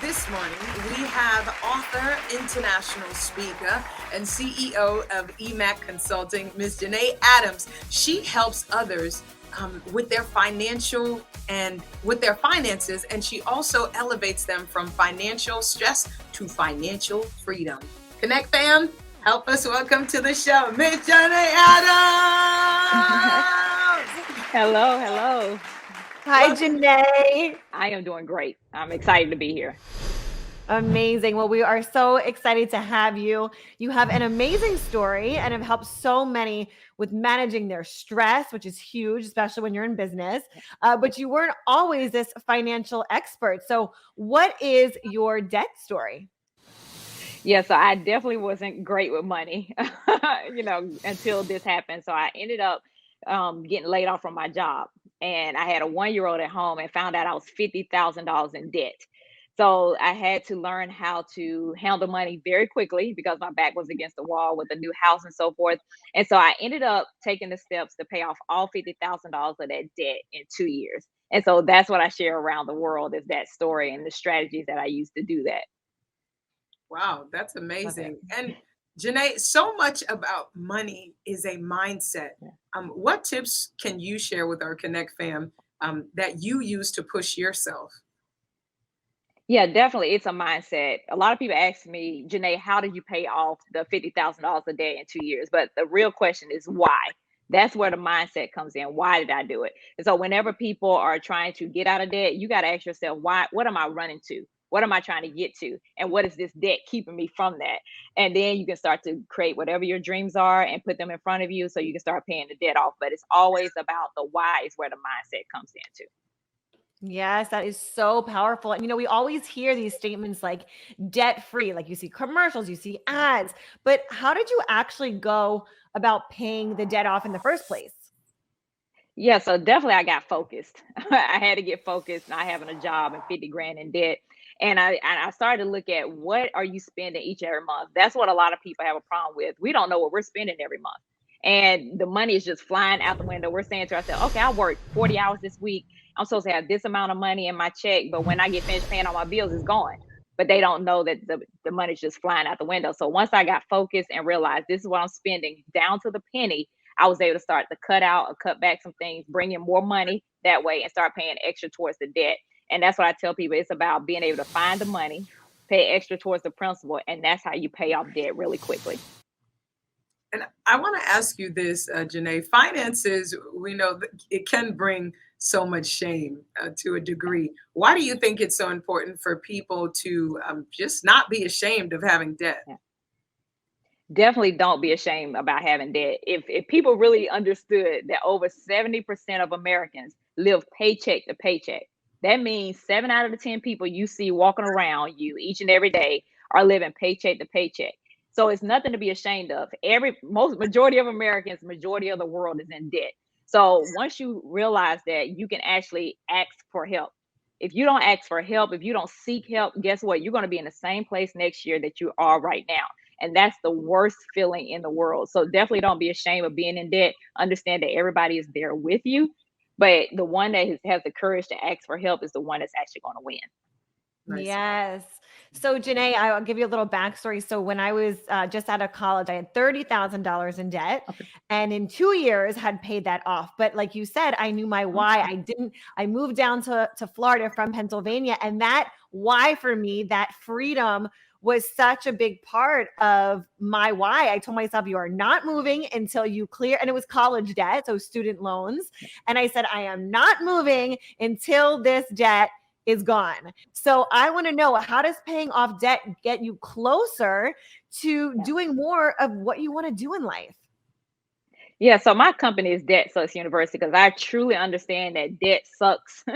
This morning, we have author, international speaker, and CEO of EMAC Consulting, Ms. Janae Adams. She helps others with their financial and with their finances, and she also elevates them from financial stress to financial freedom. Connect fam, help us welcome to the show, Ms. Janae Adams. Hello, hello. Hi, Janae. I am doing great. I'm excited to be here. Amazing. Well, we are so excited to have you. You have an amazing story and have helped so many with managing their stress, which is huge, especially when you're in business. But you weren't always this financial expert. So, what is your debt story? Yeah, so I definitely wasn't great with money, until this happened. So I ended up getting laid off from my job. And I had a 1 year old at home and found out I was $50,000 in debt. So I had to learn how to handle money very quickly because my back was against the wall with a new house and so forth. And so I ended up taking the steps to pay off all $50,000 of that debt in 2 years. And so that's what I share around the world is that story and the strategies that I used to do that. Wow, that's Love it. amazing. And Janae, so much about money is a mindset. Yeah. What tips can you share with our Connect fam that you use to push yourself? Yeah, definitely. It's a mindset. A lot of people ask me, Janae, how did you pay off the $50,000 a day in 2 years? But the real question is why? That's where the mindset comes in. Why did I do it? And so whenever people are trying to get out of debt, you got to ask yourself, why, what am I running to? What am I trying to get to? And what is this debt keeping me from that? And then you can start to create whatever your dreams are and put them in front of you so you can start paying the debt off. But it's always about the why is where the mindset comes into. Yes, that is so powerful. And we always hear these statements like debt free, like you see commercials, you see ads, but how did you actually go about paying the debt off in the first place? Yeah, so definitely I got focused. I had to get focused, not having a job and 50 grand in debt. And I started to look at what are you spending each and every month. That's what a lot of people have a problem with. We don't know what we're spending every month. And the money is just flying out the window. We're saying to ourselves, okay, I worked 40 hours this week. I'm supposed to have this amount of money in my check, but when I get finished paying all my bills, it's gone. But they don't know that the money's just flying out the window. So once I got focused and realized this is what I'm spending down to the penny, I was able to start to cut out or cut back some things, bring in more money that way, and start paying extra towards the debt. And that's what I tell people. It's about being able to find the money, pay extra towards the principal, and that's how you pay off debt really quickly. And I want to ask you this, Janae. Finances, we know that it can bring so much shame to a degree. Why do you think it's so important for people to just not be ashamed of having debt? Yeah. Definitely don't be ashamed about having debt. If people really understood that over 70% of Americans live paycheck to paycheck, that means 7 out of the 10 people you see walking around you each and every day are living paycheck to paycheck. So it's nothing to be ashamed of. Every most majority of Americans, majority of the world is in debt. So once you realize that you can actually ask for help. If you don't ask for help, if you don't seek help, guess what? You're going to be in the same place next year that you are right now, and that's the worst feeling in the world. So definitely don't be ashamed of being in debt. Understand that everybody is there with you, but the one that has the courage to ask for help is the one that's actually going to win. Nice. Yes. So, Janae, I'll give you a little backstory. So, when I was just out of college, I had $30,000 in debt, Okay. and in 2 years had paid that off. But like you said, I knew my why. I didn't. I moved down to Florida from Pennsylvania, and that why for me, that freedom was such a big part of my why. I told myself, you are not moving until you clear, and it was college debt, so student loans. And I said, I am not moving until this debt is gone. So I want to know, how does paying off debt get you closer to Yeah. doing more of what you want to do in life? Yeah, so my company is Debt Sucks University because I truly understand that debt sucks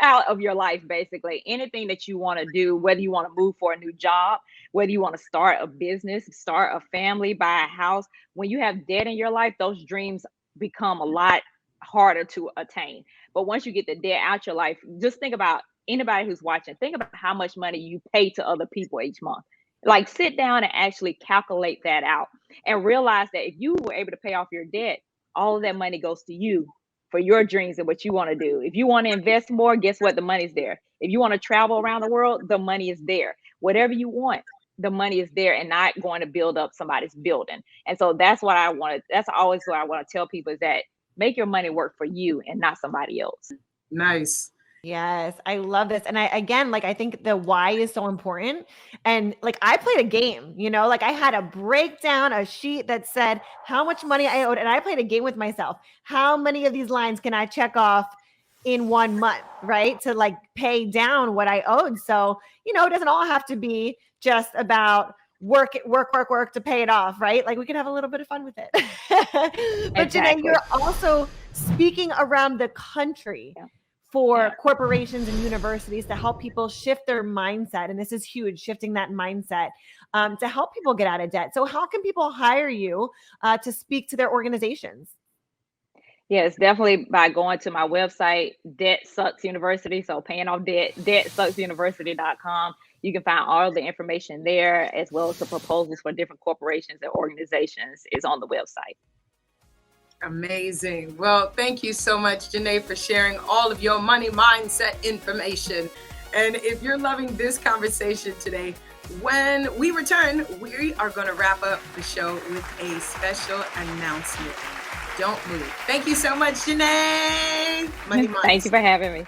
out of your life, basically. Anything that you want to do, whether you want to move for a new job, whether you want to start a business, start a family, buy a house, when you have debt in your life, those dreams become a lot harder to attain. But once you get the debt out your life, just think about anybody who's watching, think about how much money you pay to other people each month. Like sit down and actually calculate that out and realize that if you were able to pay off your debt, all of that money goes to you. for your dreams and what you want to do. If you want to invest more, guess what? The money's there. If you want to travel around the world, the money is there. Whatever you want, the money is there, and not going to build up somebody's building. And so that's what I want to, that's always what I want to tell people, is that make your money work for you and not somebody else. Nice. Yes, I love this. And I, again, like, I think the why is so important. And like, I played a game, you know, like I had a breakdown, a sheet that said how much money I owed. And I played a game with myself. How many of these lines can I check off in 1 month, right? To like pay down what I owed. So, you know, it doesn't all have to be just about work to pay it off, right? Like, we can have a little bit of fun with it. But Janae, you're also speaking around the country for corporations and universities to help people shift their mindset. And this is huge, shifting that mindset to help people get out of debt. So how can people hire you to speak to their organizations? Yes, definitely by going to my website, Debt Sucks University. So paying off debt, debtsucksuniversity.com. You can find all the information there, as well as the proposals for different corporations and organizations is on the website. Amazing. Well, thank you so much, Janae, for sharing all of your money mindset information. And if you're loving this conversation today, when we return, we are going to wrap up the show with a special announcement. Don't move. Thank you so much, Janae. Money mindset. Thank you for having me.